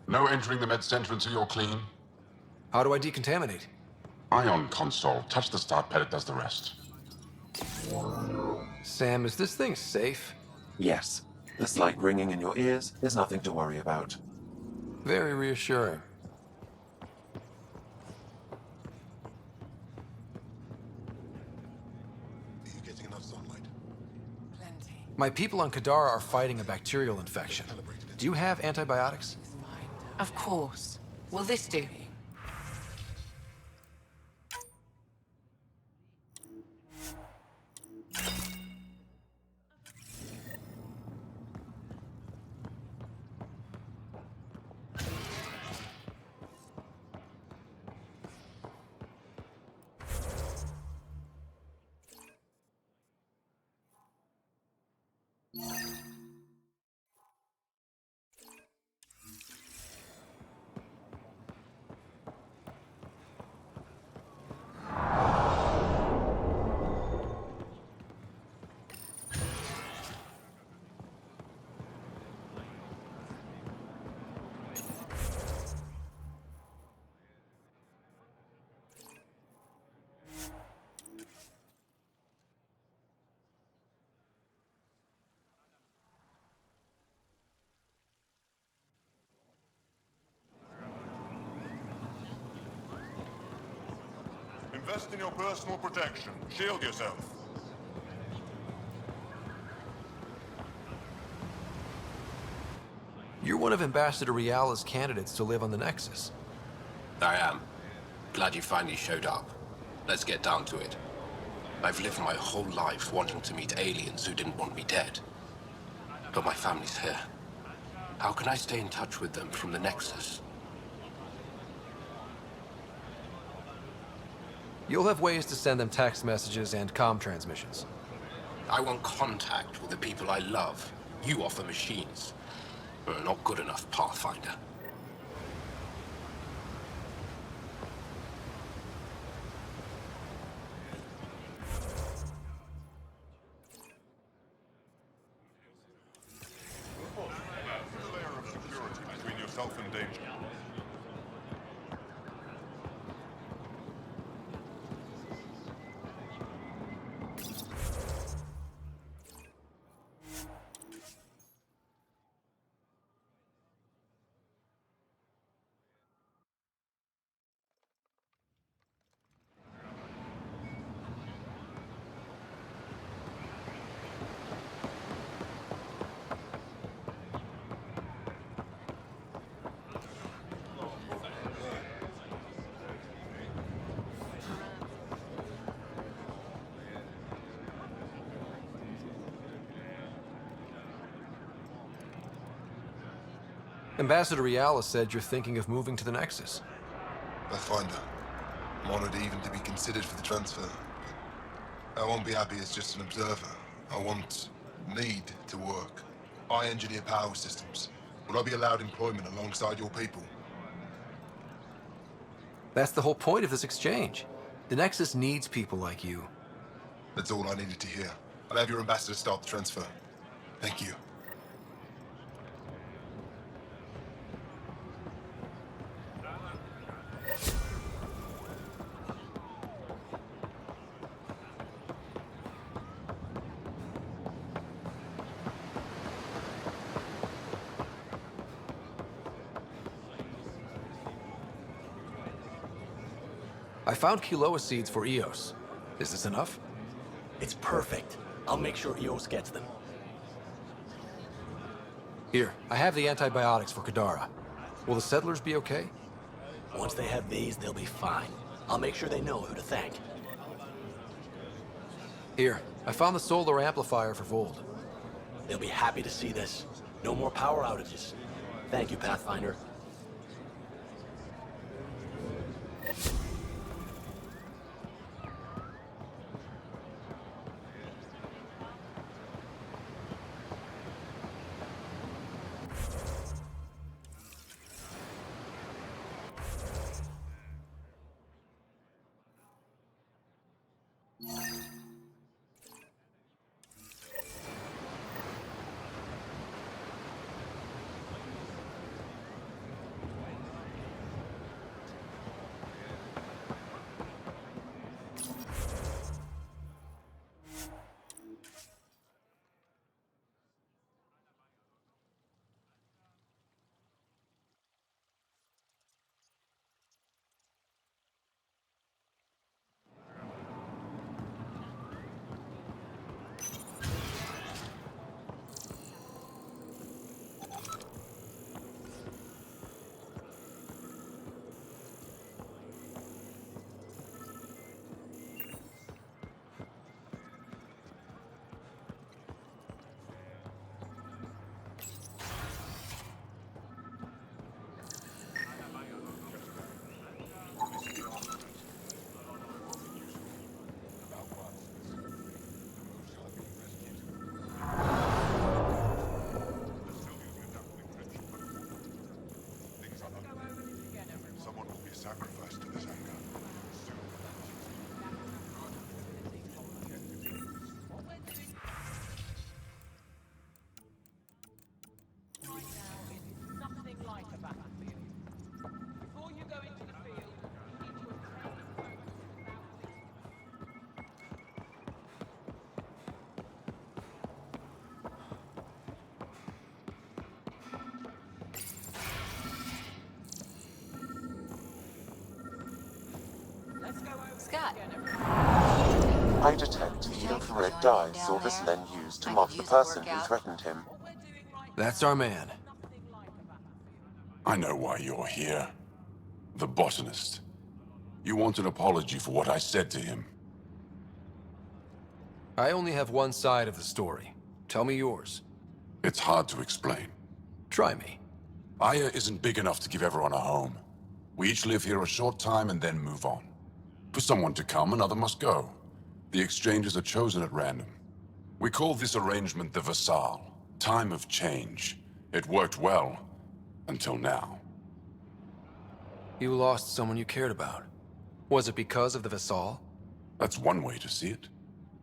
No entering the med center until you're clean. How do I decontaminate? Ion console. Touch the start pad, it does the rest. Sam, is this thing safe? Yes. The slight ringing in your ears is nothing to worry about. Very reassuring. Are you getting enough sunlight? Plenty. My people on Kadara are fighting a bacterial infection. Do you have antibiotics? Of course. Will this do? Invest in your personal protection. Shield yourself. You're one of Ambassador Riala's candidates to live on the Nexus. I am. Glad you finally showed up. Let's get down to it. I've lived my whole life wanting to meet aliens who didn't want me dead. But my family's here. How can I stay in touch with them from the Nexus? You'll have ways to send them text messages and comm transmissions. I want contact with the people I love. You offer machines. Not good enough, Pathfinder. A layer of security between yourself and danger. Ambassador Riala said you're thinking of moving to the Nexus. Pathfinder. I'm honored even to be considered for the transfer. But I won't be happy as just an observer. I need to work. I engineer power systems. Will I be allowed employment alongside your people? That's the whole point of this exchange. The Nexus needs people like you. That's all I needed to hear. I'll have your ambassador start the transfer. Thank you. I found Kiloa seeds for Eos. Is this enough? It's perfect. I'll make sure Eos gets them. Here, I have the antibiotics for Kadara. Will the settlers be okay? Once they have these, they'll be fine. I'll make sure they know who to thank. Here, I found the solar amplifier for Vold. They'll be happy to see this. No more power outages. Thank you, Pathfinder. Someone will be sacrificed to this anger. Nothing like a battlefield. Before you go into the field, you need to obtain Let's go over Scott. I detect the infrared dye Silver's used to mark the person who threatened him. That's our man. I know why you're here. The botanist. You want an apology for what I said to him. I only have one side of the story. Tell me yours. It's hard to explain. Try me. Aya isn't big enough to give everyone a home. We each live here a short time and then move on. For someone to come, another must go. The exchanges are chosen at random. We call this arrangement the Vassal. Time of change. It worked well. Until now. You lost someone you cared about. Was it because of the Vassal? That's one way to see it.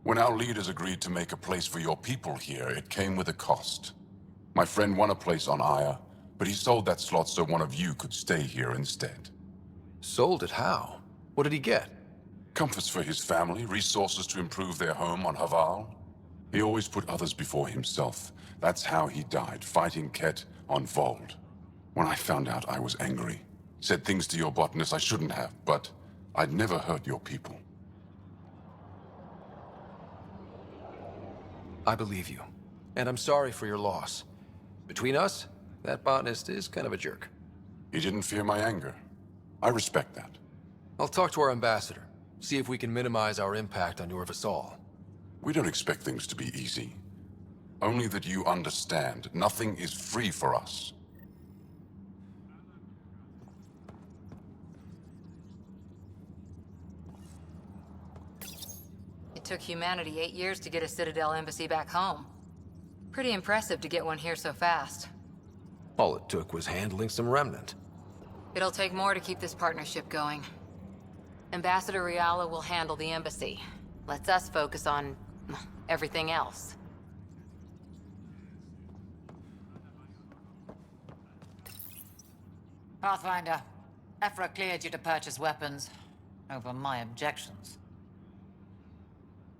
When our leaders agreed to make a place for your people here, it came with a cost. My friend won a place on Aya, but he sold that slot so one of you could stay here instead. Sold it how? What did he get? Comforts for his family, resources to improve their home on Haval. He always put others before himself. That's how he died, fighting Ket on Vold. When I found out, I was angry. Said things to your botanist I shouldn't have, but I'd never hurt your people. I believe you. And I'm sorry for your loss. Between us, that botanist is kind of a jerk. He didn't fear my anger. I respect that. I'll talk to our ambassador. See if we can minimize our impact on your Vassal. We don't expect things to be easy. Only that you understand, nothing is free for us. took humanity 8 years to get a Citadel embassy back home. Pretty impressive to get one here so fast. All it took was handling some remnant. It'll take more to keep this partnership going. Ambassador Riala will handle the embassy. Lets us focus on everything else. Pathfinder, Ephra cleared you to purchase weapons over my objections.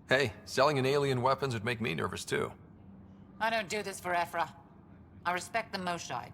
Hey, selling an alien weapons would make me nervous too. I don't do this for Ephra. I respect the Moshai.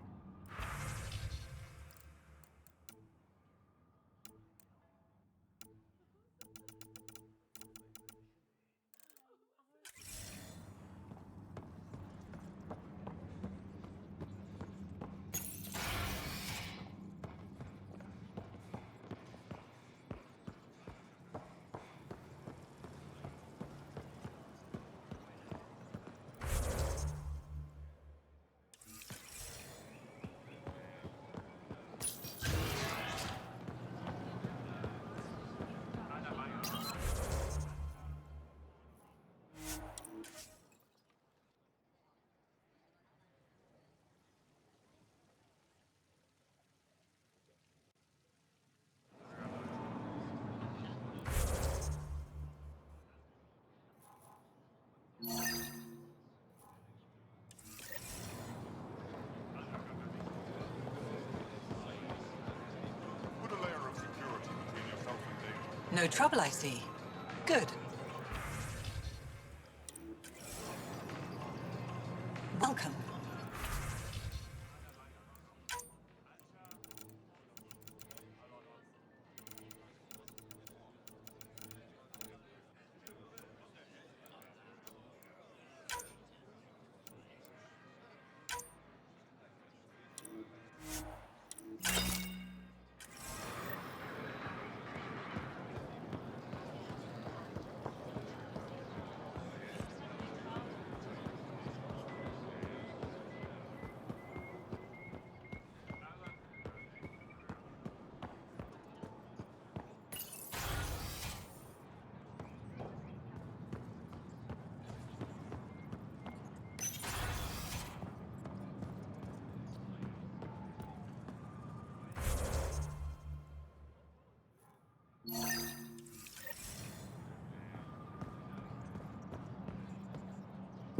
Put a layer of security between yourself and danger. No trouble, I see. Good. Welcome.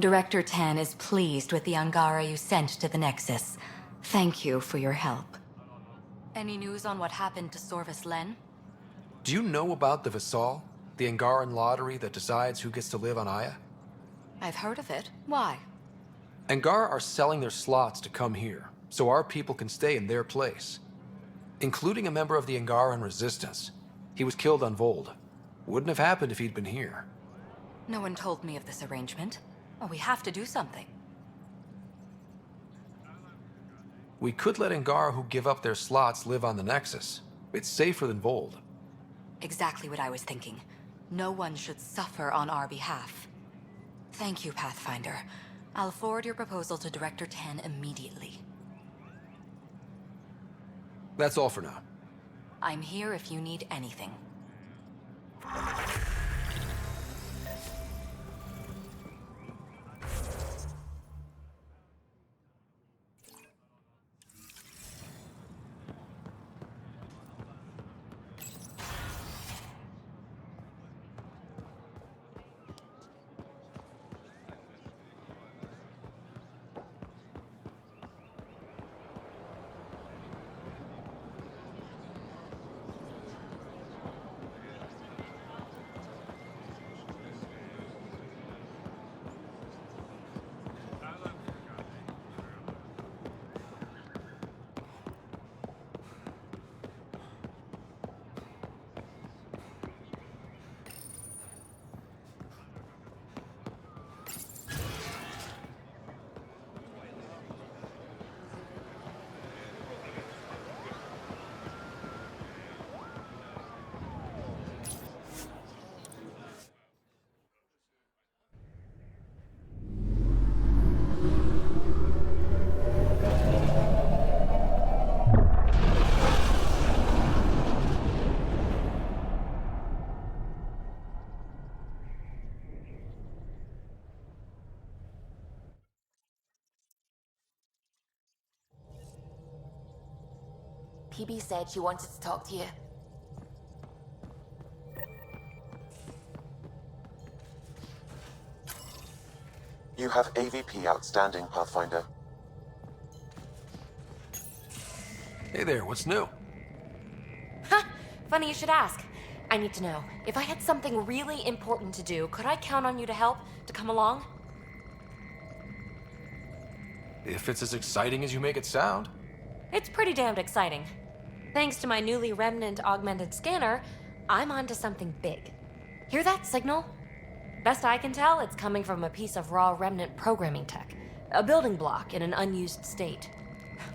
Director Tan is pleased with the Angara you sent to the Nexus. Thank you for your help. Any news on what happened to Sorvis Len? Do you know about the Vassal? The Angaran lottery that decides who gets to live on Aya? I've heard of it. Why? Angara are selling their slots to come here, so our people can stay in their place. Including a member of the Angaran resistance. He was killed on Vold. Wouldn't have happened if he'd been here. No one told me of this arrangement. Well, we have to do something. We could let Angara who give up their slots live on the Nexus. It's safer than Vold. Exactly what I was thinking. No one should suffer on our behalf. Thank you, Pathfinder. I'll forward your proposal to Director Tan immediately. That's all for now. I'm here if you need anything. PB said she wanted to talk to you. You have AVP outstanding, Pathfinder. Hey there, what's new? Huh! Funny you should ask. I need to know, if I had something really important to do, could I count on you to help? To come along? If it's as exciting as you make it sound. It's pretty damned exciting. Thanks to my newly Remnant augmented scanner, I'm onto something big. Hear that signal? Best I can tell, it's coming from a piece of raw Remnant programming tech. A building block in an unused state.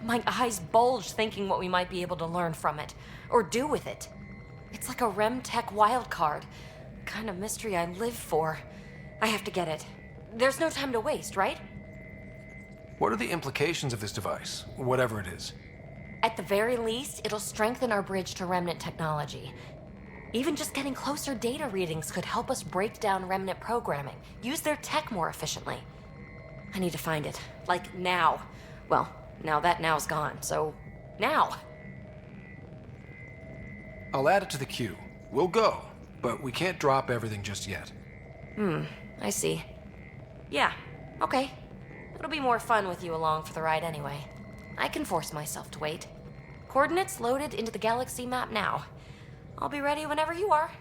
My eyes bulge thinking what we might be able to learn from it, or do with it. It's like a Rem tech wildcard. The kind of mystery I live for. I have to get it. There's no time to waste, right? What are the implications of this device, whatever it is? At the very least, it'll strengthen our bridge to Remnant technology. Even just getting closer data readings could help us break down Remnant programming, use their tech more efficiently. I need to find it. Like, now. Well, now that now's gone, so... now! I'll add it to the queue. We'll go, but we can't drop everything just yet. I see. Yeah, okay. It'll be more fun with you along for the ride anyway. I can force myself to wait. Coordinates loaded into the galaxy map now. I'll be ready whenever you are.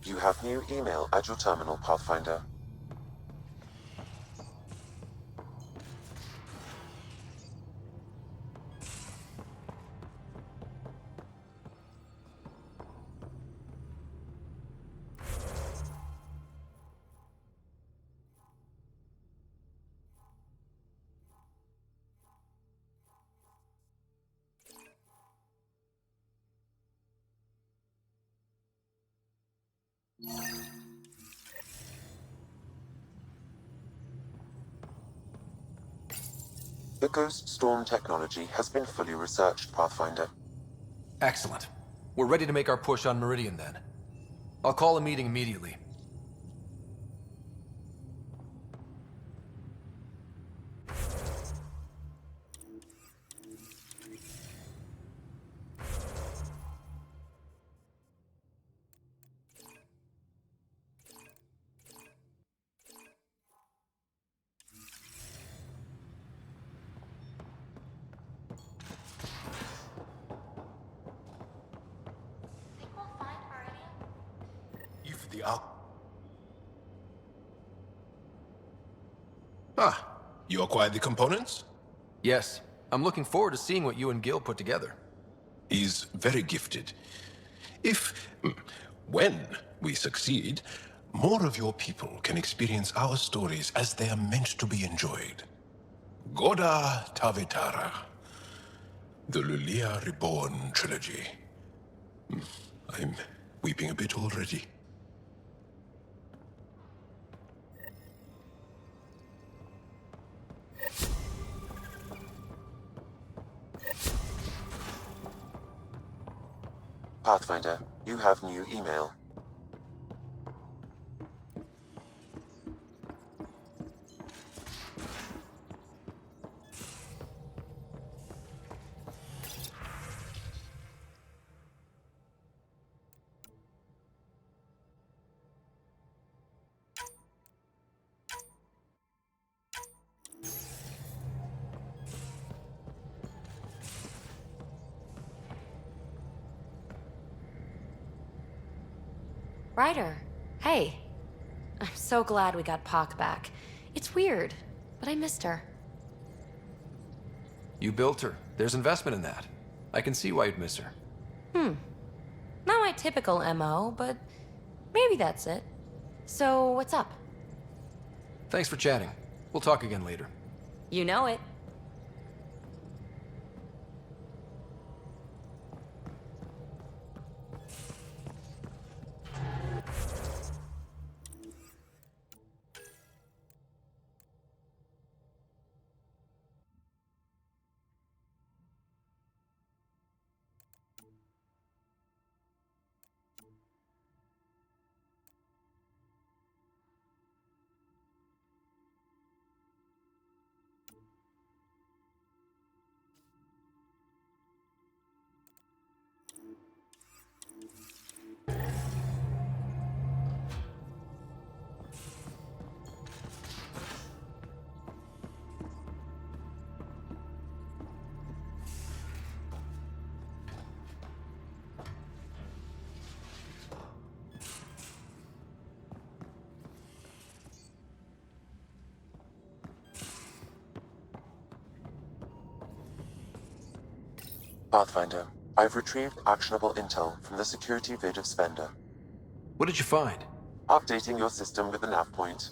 You have new email at your terminal, Pathfinder. The Ghost Storm technology has been fully researched, Pathfinder. Excellent. We're ready to make our push on Meridian then. I'll call a meeting immediately. You've the Ah, you acquired the components? Yes, I'm looking forward to seeing what you and Gil put together. He's very gifted. When we succeed, more of your people can experience our stories as they are meant to be enjoyed. Goda Tavitara, the Lulia Reborn trilogy. I'm weeping a bit already. Pathfinder, you have new email. Ryder, hey. I'm so glad we got Pock back. It's weird, but I missed her. You built her. There's investment in that. I can see why you'd miss her. Not my typical MO, but maybe that's it. So, what's up? Thanks for chatting. We'll talk again later. You know it. Pathfinder, I've retrieved actionable intel from the security vid of Spender. What did you find? Updating your system with the nav point.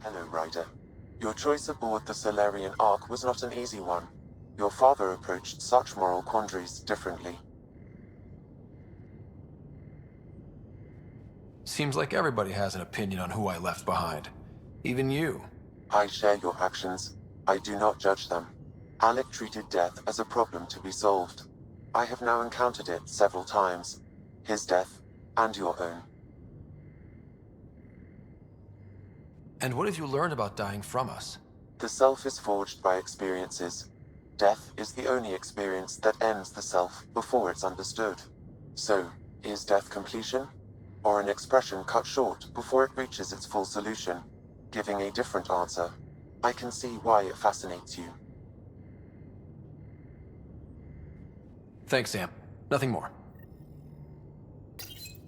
Hello, Ryder. Your choice aboard the Solarian Ark was not an easy one. Your father approached such moral quandaries differently. Seems like everybody has an opinion on who I left behind. Even you. I share your actions. I do not judge them. Alec treated death as a problem to be solved. I have now encountered it several times. His death, and your own. And what have you learned about dying from us? The self is forged by experiences. Death is the only experience that ends the self before it's understood. So, is death completion? Or an expression cut short before it reaches its full solution, giving a different answer? I can see why it fascinates you. Thanks, Sam. Nothing more.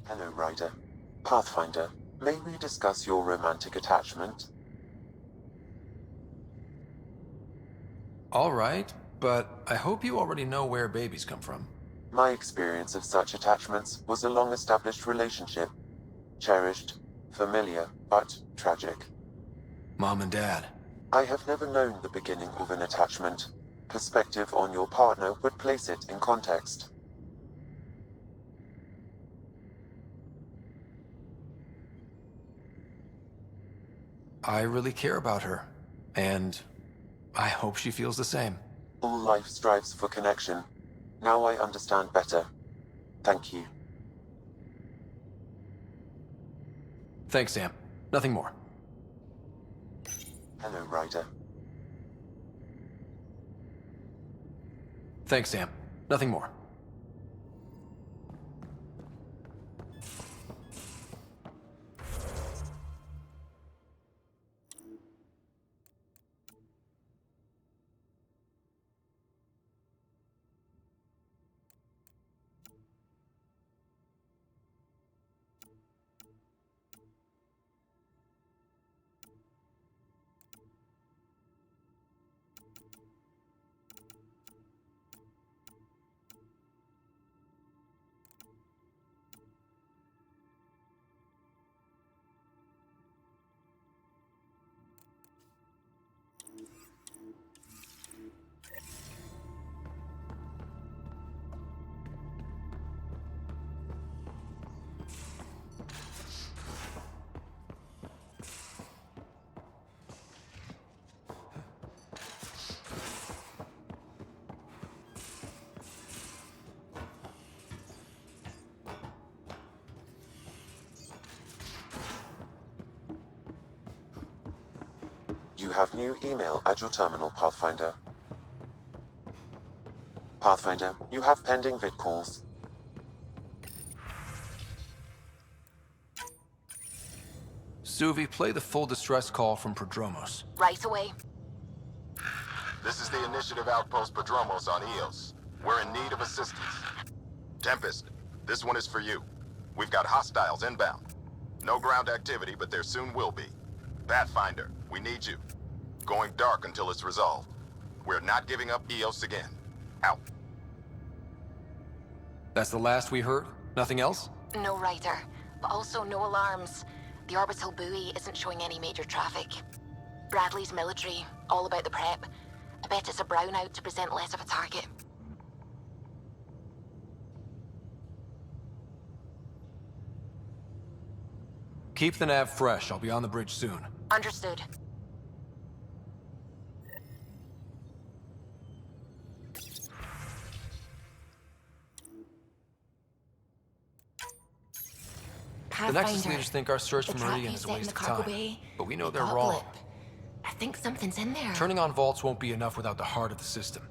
Hello, Ryder. Pathfinder, may we discuss your romantic attachment? All right, but I hope you already know where babies come from. My experience of such attachments was a long-established relationship. Cherished, familiar, but tragic. Mom and Dad. I have never known the beginning of an attachment. Perspective on your partner would place it in context. I really care about her, and I hope she feels the same. All life strives for connection. Now I understand better. Thank you. Thanks, Sam. Nothing more. Hello, Ryder. Thanks, Sam. Nothing more. You have new email at your terminal, Pathfinder. Pathfinder, you have pending vid calls. Suvi, play the full distress call from Prodromos. Right away. This is the Initiative Outpost Prodromos on Eos. We're in need of assistance. Tempest, this one is for you. We've got hostiles inbound. No ground activity, but there soon will be. Pathfinder, we need you. Going dark until it's resolved. We're not giving up Eos again. Out. That's the last we heard? Nothing else? No rider, but also no alarms. The orbital buoy isn't showing any major traffic. Bradley's military, all about the prep. I bet it's a brownout to present less of a target. Keep the nav fresh. I'll be on the bridge soon. Understood. The Nexus leaders think our search for Meridian is a waste of time, but we know they're wrong. I think something's in there. Turning on vaults won't be enough without the heart of the system.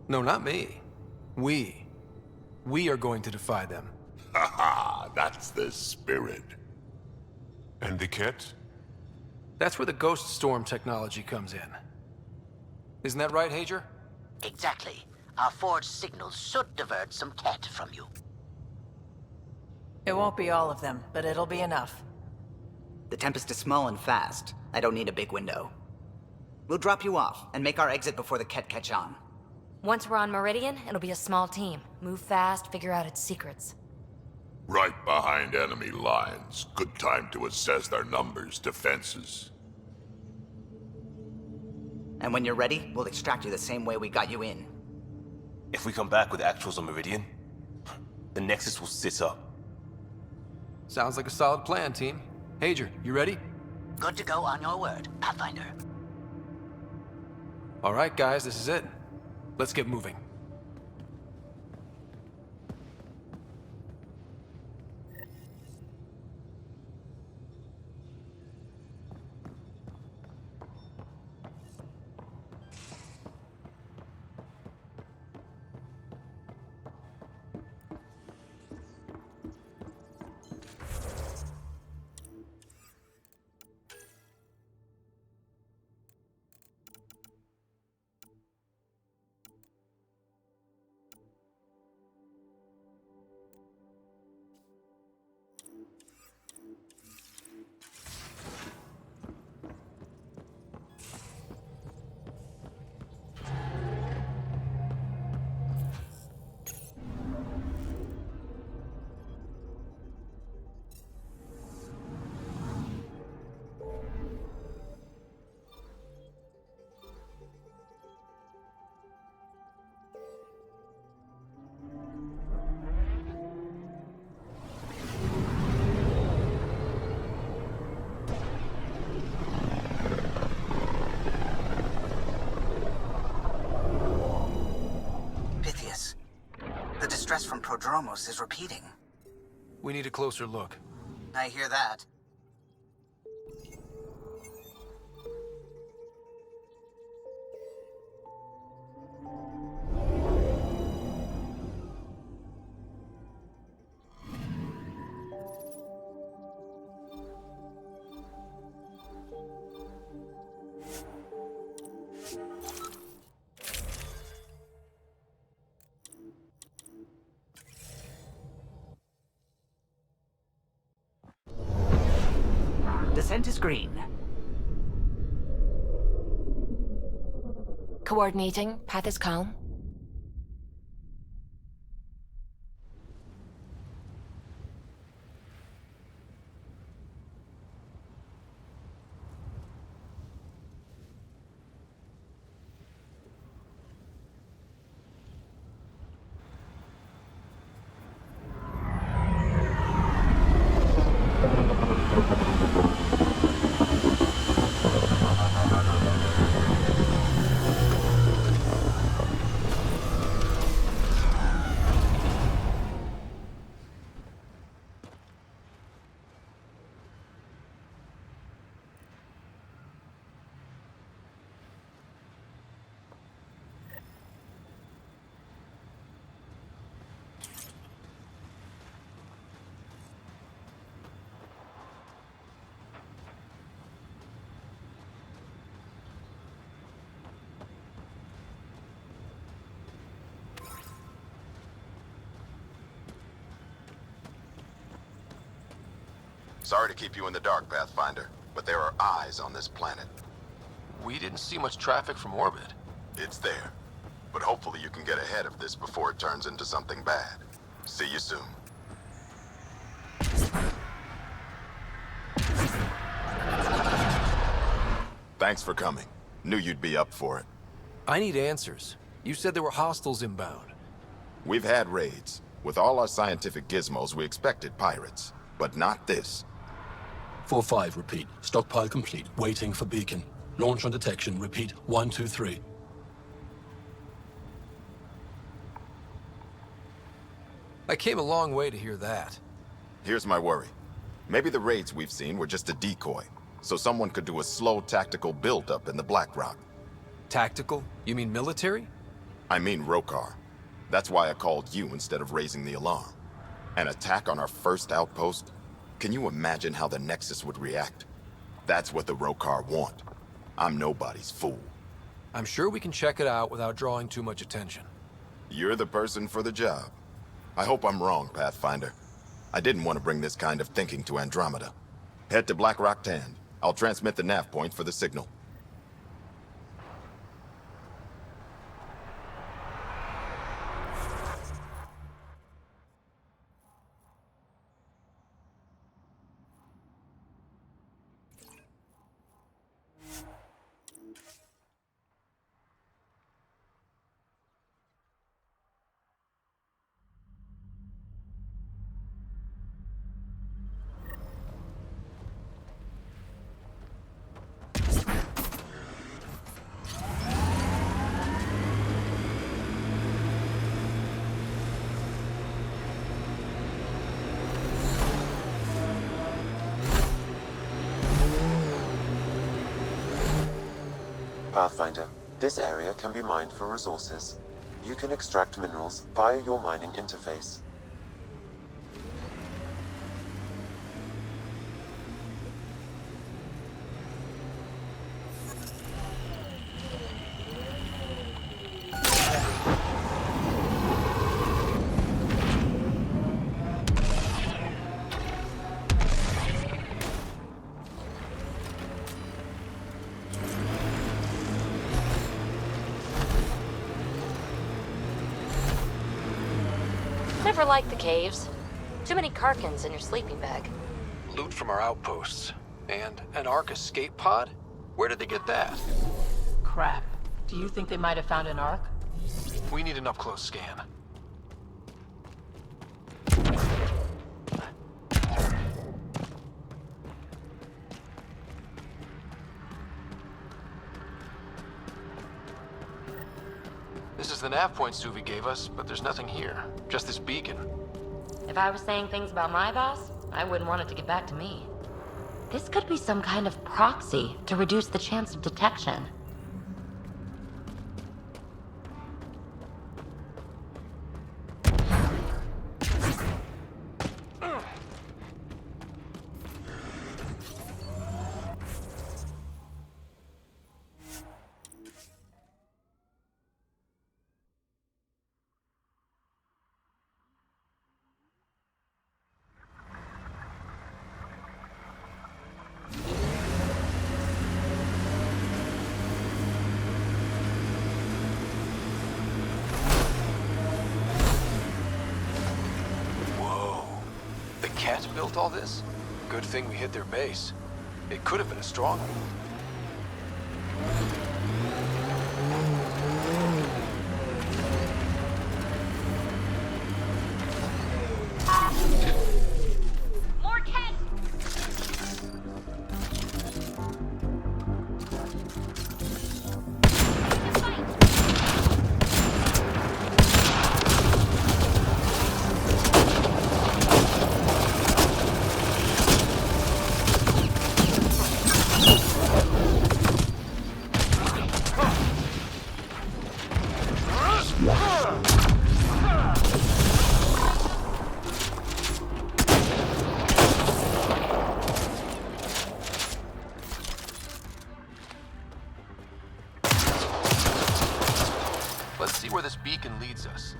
No, not me. We. We are going to defy them. Haha, that's the spirit. And the kit? That's where the Ghost Storm technology comes in. Isn't that right, Hager? Exactly. Our forged signals should divert some cat from you. It won't be all of them, but it'll be enough. The Tempest is small and fast. I don't need a big window. We'll drop you off and make our exit before the Ket catch on. Once we're on Meridian, it'll be a small team. Move fast, figure out its secrets. Right behind enemy lines. Good time to assess their numbers, defenses. And when you're ready, we'll extract you the same way we got you in. If we come back with actuals on Meridian, the Nexus will sit up. Sounds like a solid plan, team. Hager, you ready? Good to go on your word, Pathfinder. All right, guys, this is it. Let's get moving. The distress from Prodromos is repeating. We need a closer look. I hear that. Descent is green. Coordinating. Path is calm. Sorry to keep you in the dark, Pathfinder, but there are eyes on this planet. We didn't see much traffic from orbit. It's there. But hopefully you can get ahead of this before it turns into something bad. See you soon. Thanks for coming. Knew you'd be up for it. I need answers. You said there were hostiles inbound. We've had raids. With all our scientific gizmos, we expected pirates. But not this. 4-5, repeat. Stockpile complete. Waiting for beacon. Launch on detection. Repeat. 1, 2, 3. I came a long way to hear that. Here's my worry. Maybe the raids we've seen were just a decoy, so someone could do a slow tactical build-up in the Black Rock. Tactical? You mean military? I mean Rokar. That's why I called you instead of raising the alarm. An attack on our first outpost? Can you imagine how the Nexus would react? That's what the Rokar want. I'm nobody's fool. I'm sure we can check it out without drawing too much attention. You're the person for the job. I hope I'm wrong, Pathfinder. I didn't want to bring this kind of thinking to Andromeda. Head to Black Rock Tand. I'll transmit the nav point for the signal. Pathfinder, this area can be mined for resources. You can extract minerals via your mining interface. Never liked the caves. Too many Karkins in your sleeping bag. Loot from our outposts. And an Ark escape pod? Where did they get that? Crap. Do you think they might have found an Ark? We need an up-close scan. This is the nav point Suvi gave us, but there's nothing here. Just this beacon. If I was saying things about my boss, I wouldn't want it to get back to me. This could be some kind of proxy to reduce the chance of detection. Cat built all this? Good thing we hit their base. It could have been a stronghold. More Cat! Let's see where this beacon leads us.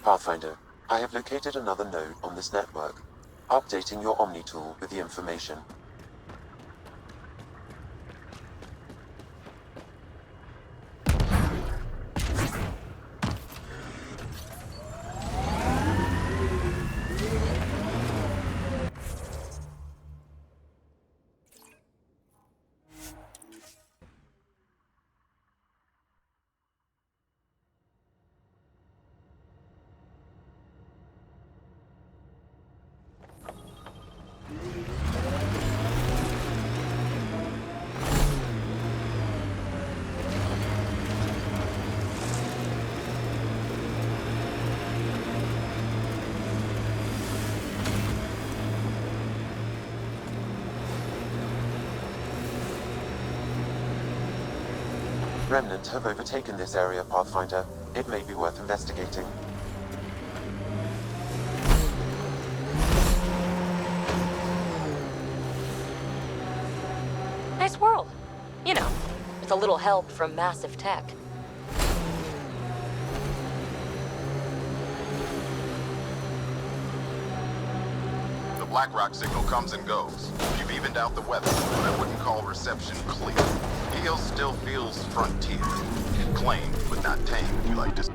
Pathfinder, I have located another node on this network. Updating your Omni tool with the information. Remnant have overtaken this area, Pathfinder. It may be worth investigating. Nice world. You know, with a little help from massive tech. The BlackRock signal comes and goes. You've evened out the weather, but I wouldn't call reception clear. Eos still feels frontier. Claimed, but not tamed, you like to say.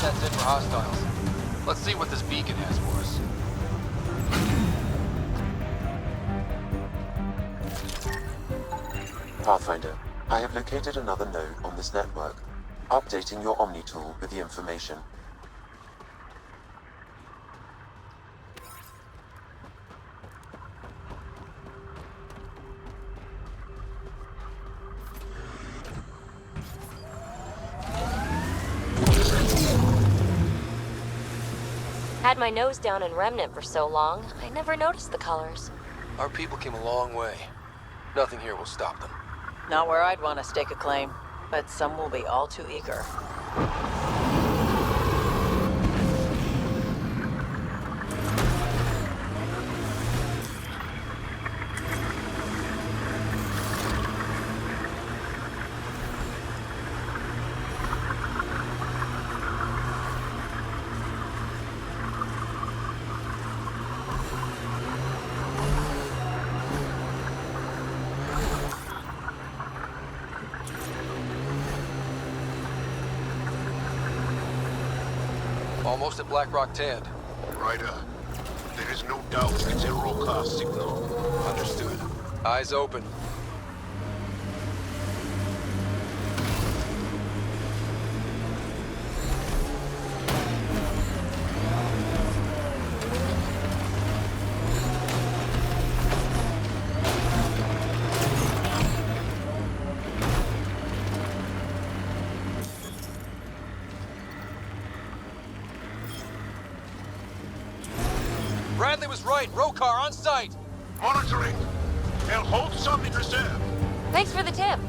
That's it for hostiles. Let's see what this beacon has for us. Pathfinder, I have located another node on this network. Updating your Omni tool with the information. Had my nose down in Remnant for so long, I never noticed the colors. Our people came a long way. Nothing here will stop them. Not where I'd want to stake a claim, but some will be all too eager. Almost at Blackrock Tand. Ryder, there is no doubt it's a Roka signal. Understood. Eyes open. was right. Rokar on site. Monitoring. They'll hold some in reserve. Thanks for the tip.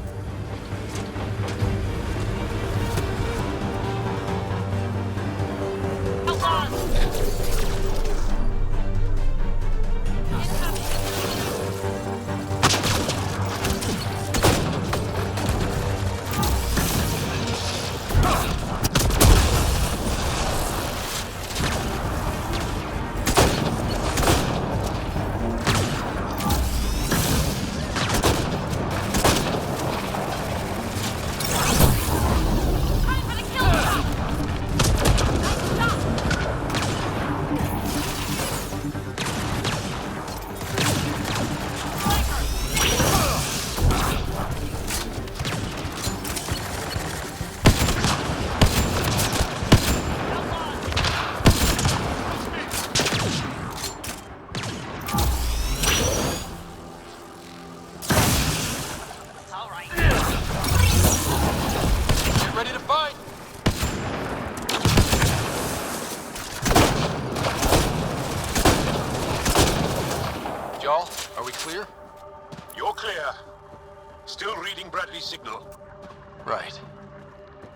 Clear? You're clear. Still reading Bradley's signal. Right.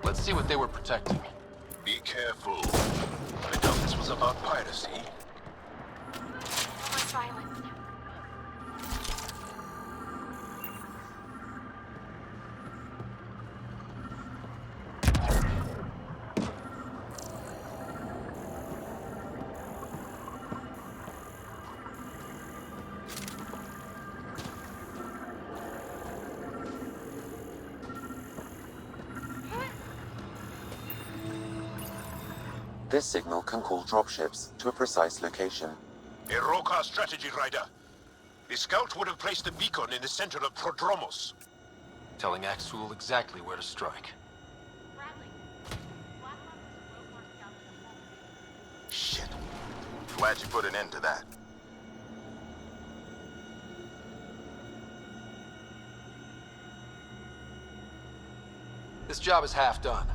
Let's see what they were protecting. Be careful. I doubt this was about piracy. This signal can call dropships to a precise location. A Rokar strategy rider. The scout would have placed the beacon in the center of Prodromos. Telling Axul exactly where to strike. Shit. Glad you put an end to that. This job is half done.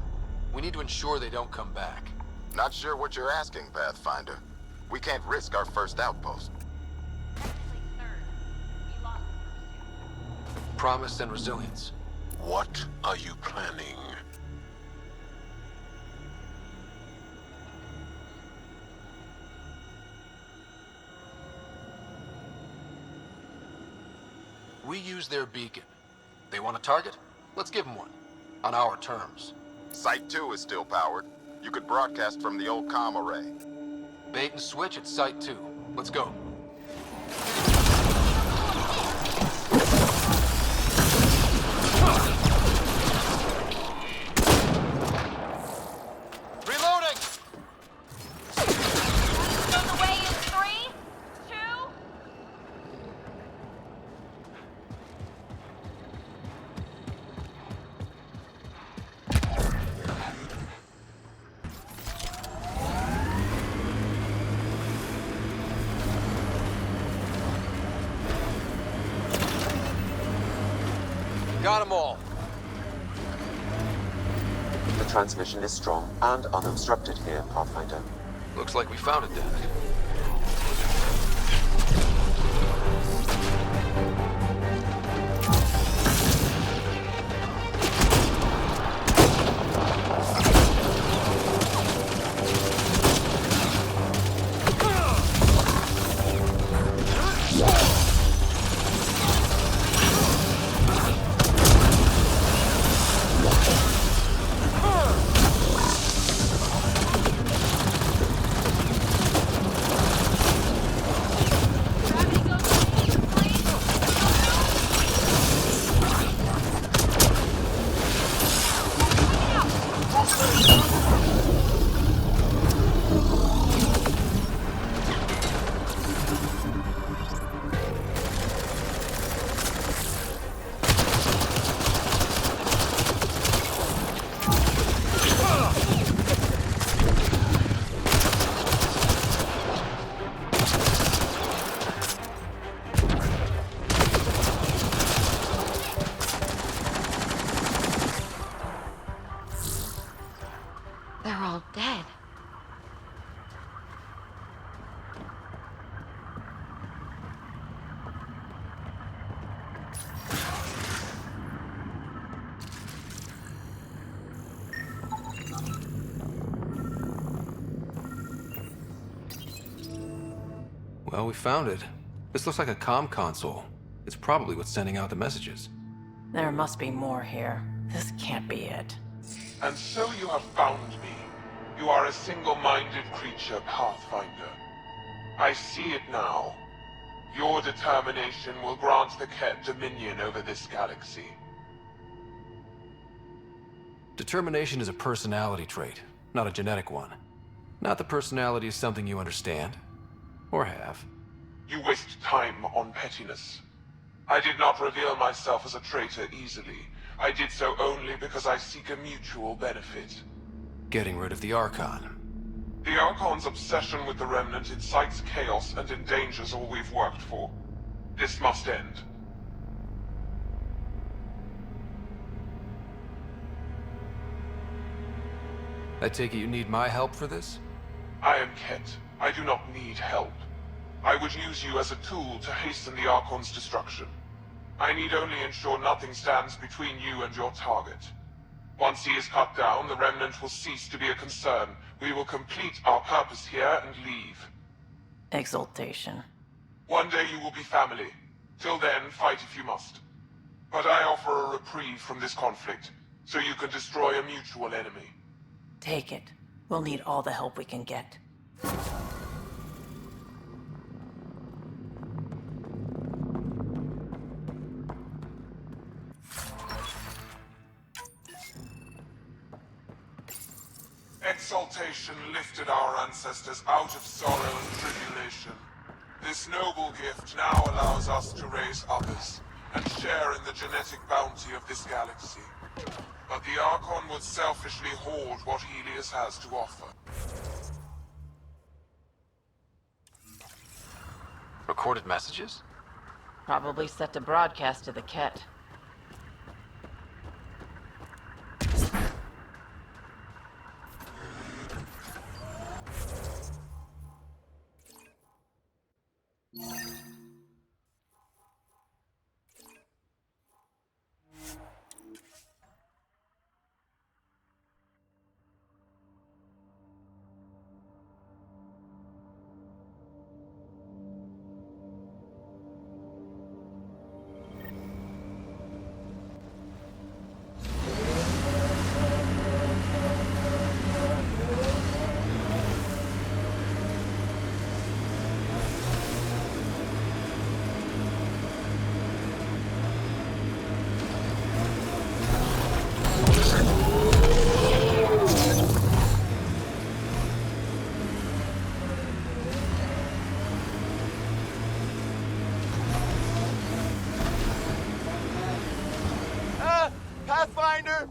We need to ensure they don't come back. Not sure what you're asking, Pathfinder. We can't risk our first outpost. Promise and resilience. What are you planning? We use their beacon. They want a target? Let's give them one. On our terms. Site 2 is still powered. You could broadcast from the old comm array. Bait and switch at Site 2. Let's go. Reloading! On the way in 3, 2... Got them all. The transmission is strong and unobstructed here, Pathfinder. Looks like we found it then. Well, we found it. This looks like a comm console. It's probably what's sending out the messages. There must be more here. This can't be it. And so you have found me. You are a single-minded creature, Pathfinder. I see it now. Your determination will grant the Ket dominion over this galaxy. Determination is a personality trait, not a genetic one. Not that personality is something you understand. Or have. You waste time on pettiness. I did not reveal myself as a traitor easily. I did so only because I seek a mutual benefit. Getting rid of the Archon. The Archon's obsession with the Remnant incites chaos and endangers all we've worked for. This must end. I take it you need my help for this? I am Ket. I do not need help. I would use you as a tool to hasten the Archon's destruction. I need only ensure nothing stands between you and your target. Once he is cut down, the Remnant will cease to be a concern. We will complete our purpose here and leave. Exaltation. One day you will be family. Till then, fight if you must. But I offer a reprieve from this conflict, so you can destroy a mutual enemy. Take it. We'll need all the help we can get. Exaltation lifted our ancestors out of sorrow and tribulation. This noble gift now allows us to raise others, and share in the genetic bounty of this galaxy. But the Archon would selfishly hoard what Helios has to offer. Recorded messages? Probably set to broadcast to the Ket. Pathfinder!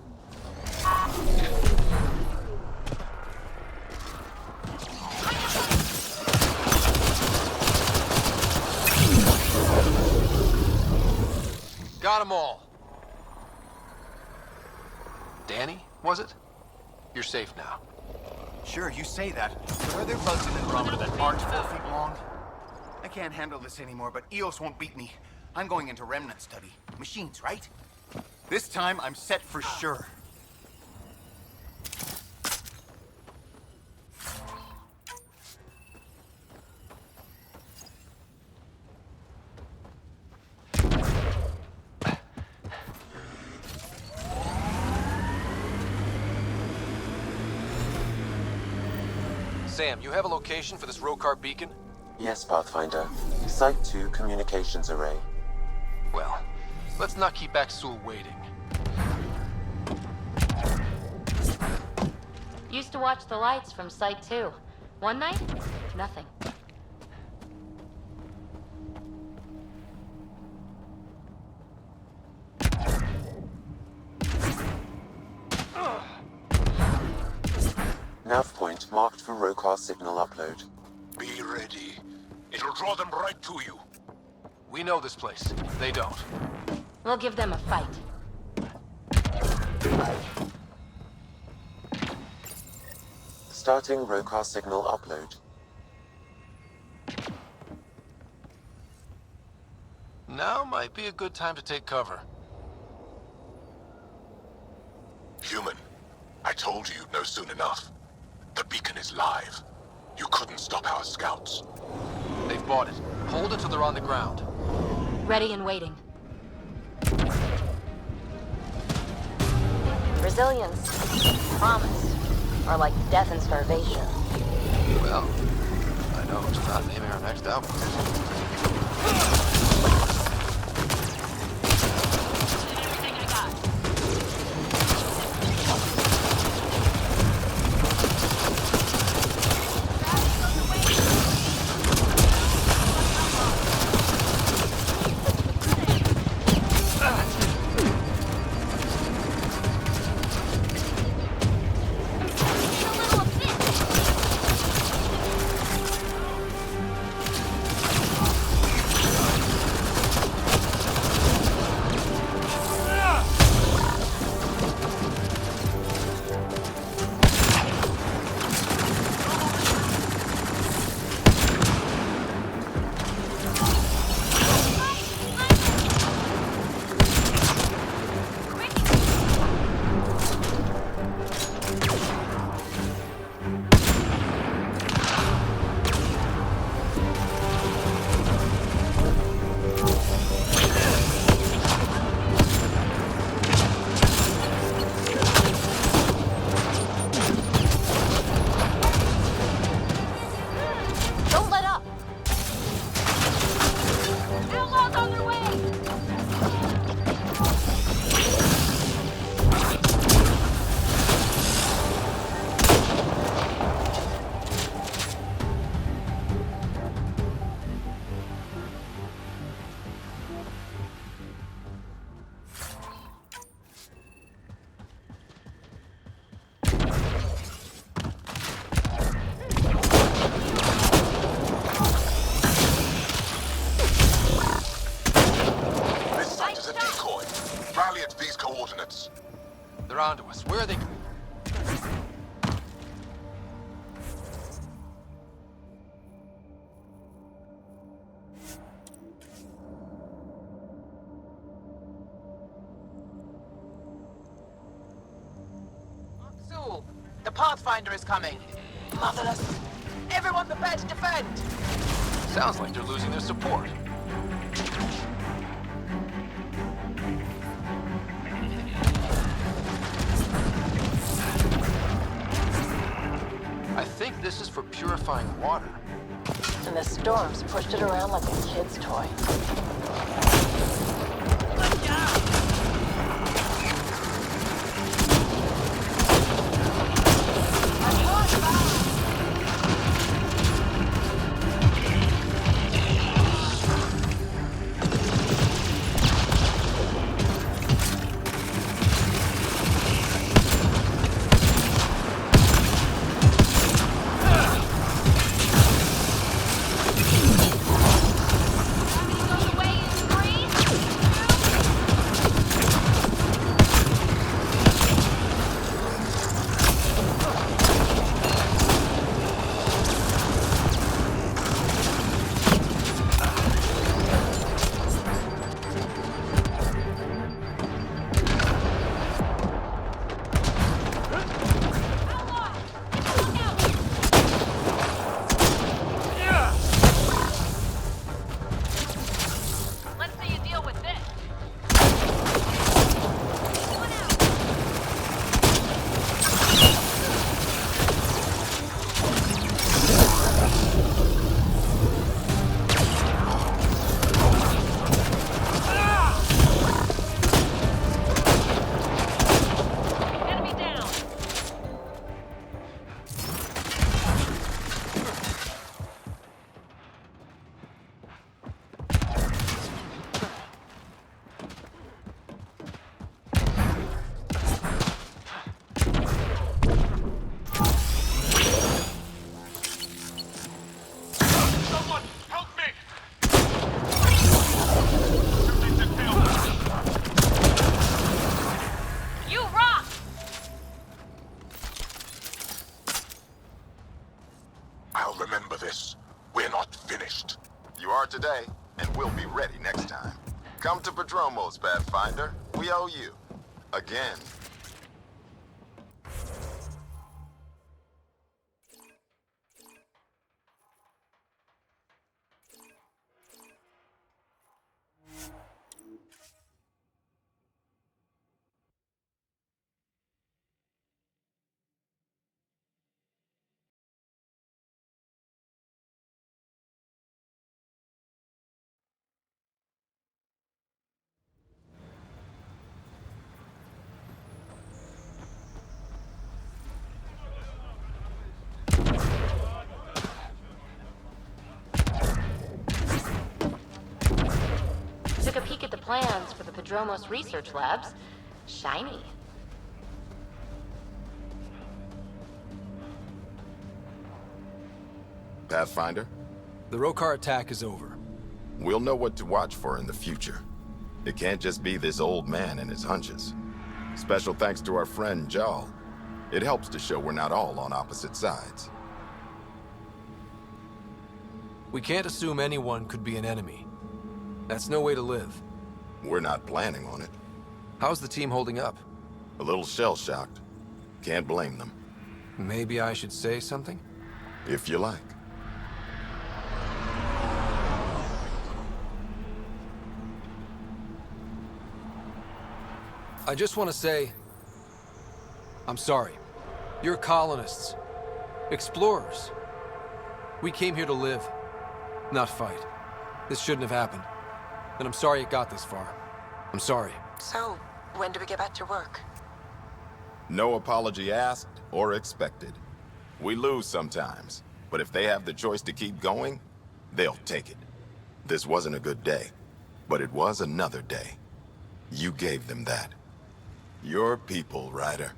Got them all. Danny, was it? You're safe now. Sure, you say that. But are there bugs in Andromeda that aren't 4 feet long? I can't handle this anymore, but Eos won't beat me. I'm going into remnant study. Machines, right? This time, I'm set for sure. Sam, you have a location for this Rokar beacon? Yes, Pathfinder. Site 2 communications array. Well, let's not keep Axul waiting. Used to watch the lights from Site 2. One night, nothing. Nav point marked for Rokar signal upload. Be ready. It'll draw them right to you. We know this place. They don't. We'll give them a fight. Starting Rokar signal upload. Now might be a good time to take cover. Human, I told you you'd know soon enough. The beacon is live. You couldn't stop our scouts. They've bought it. Hold it till they're on the ground. Ready and waiting. Resilience, promise, are like death and starvation. Well, I know who's not naming our next album. They're onto us. Where are they? Zul, the Pathfinder is coming. Motherless. Everyone prepare to defend. Sounds like they're losing their support. I think this is for purifying water. And the storms pushed it around like a kid's toy. I'll remember this. We're not finished. You are today, and we'll be ready next time. Come to Prodromos, Pathfinder. We owe you. Again. Padromos Research Labs. Shiny. Pathfinder, The Rokar attack is over. we'll know what to watch for in the future. It can't just be this old man and his hunches. Special thanks to our friend Jarl. It helps to show we're not all on opposite sides. We can't assume anyone could be an enemy. That's no way to live. We're not planning on it. How's the team holding up? A little shell-shocked. Can't blame them. Maybe I should say something? If you like. I just want to say, I'm sorry. You're colonists. Explorers. We came here to live, not fight. This shouldn't have happened. And I'm sorry it got this far. I'm sorry. So, when do we get back to work? No apology asked or expected. We lose sometimes, but if they have the choice to keep going, they'll take it. This wasn't a good day, but it was another day. You gave them that. Your people, Ryder.